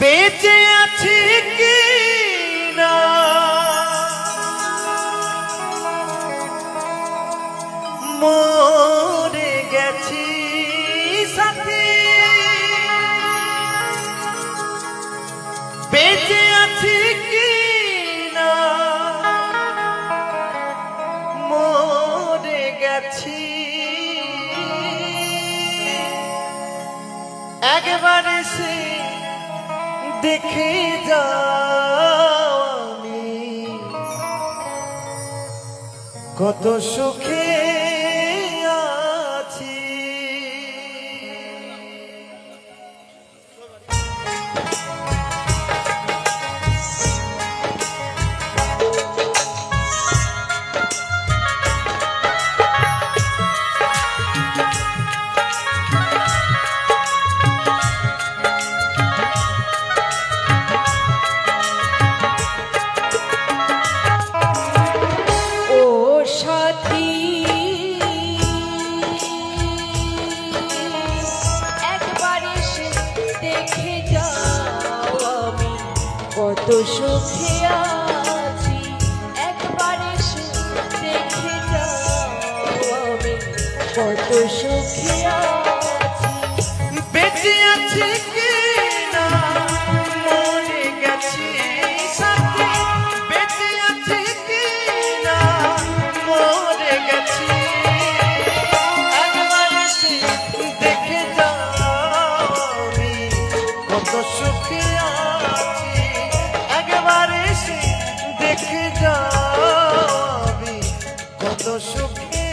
বেঁচে আছি কি না মরে গেছি সাথী, বেঁচে আছি কি না মরে গেছি, একবার এসে দেখে যাও আমি কত সুখে আছি। কত সুখে আছি, একবার এসে দেখে যাও আমি কত সুখে আছি। বেঁচে আছি কি না মরে গেছি সাথী, বেঁচে আছি কি না মরে গেছি, একবার এসে দেখে যাও আমি কত সুখে আছি, একবার এসে দেখে যাও আমি কত সুখে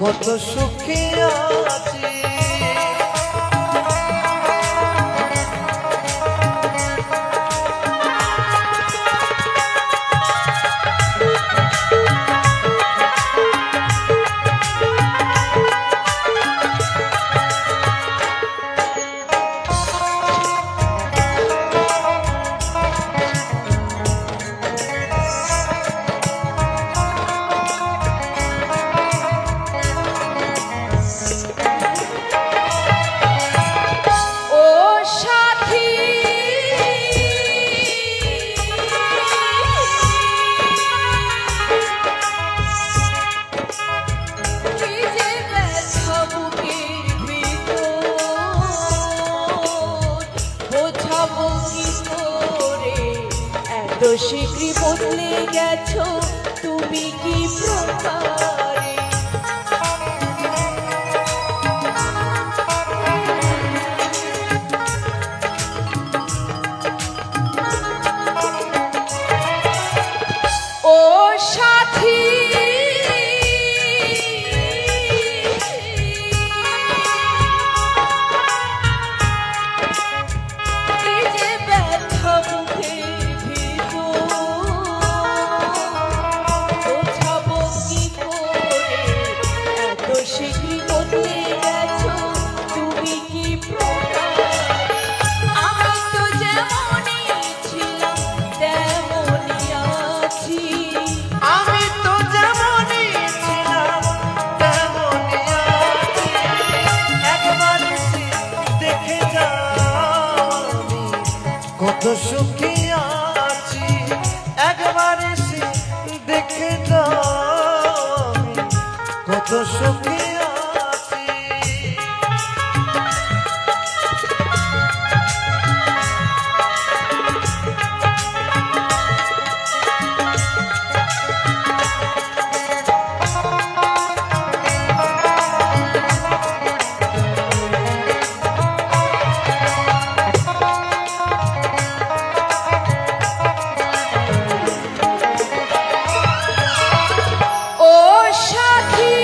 কত সুখে আছি। শীঘ্রই বদলে গেছো তুমি কি প্রকারে, কত সুখী আছি একবার এসে দেখে যাও আমি কত সুখী আছি। ও সাথী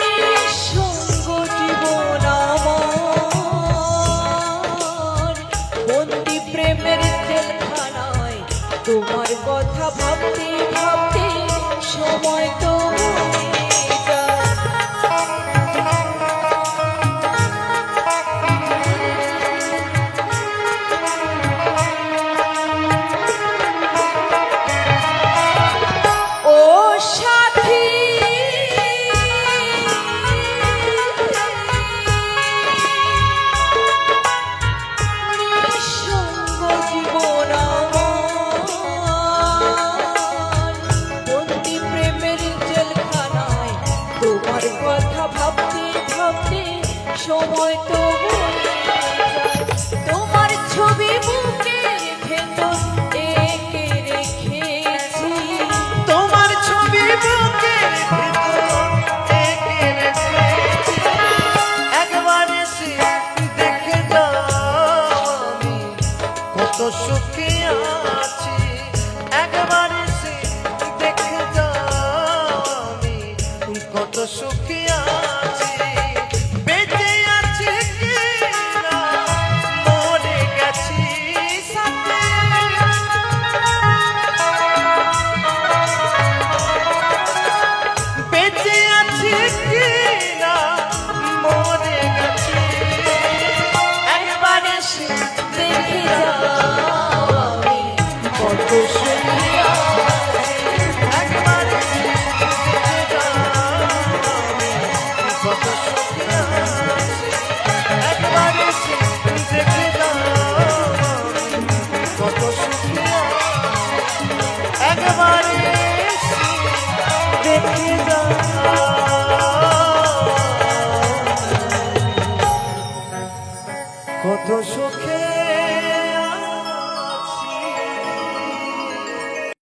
নিঃসঙ্গ জীবন আমার বন্দি প্রেমের জেলখানায় তোমার কথা ভাবতে ভাবতে সময় তো বয়ে যায়। ও সাথী নিঃসঙ্গ জীবন আমার বন্দি প্রেমের জেলখানায় তোমার কথা ভাবতে ভাবতে সময় তো বয়ে যায়। তোমার ছবি বুকের ভেতর এঁকে রেখেছি, তোমার ছবি বুকে এঁকে রেখেছি একবার এসে দেখে যাও আমি কত সুখী আছি একবার এসে দেখে যাও আমি কত সুখী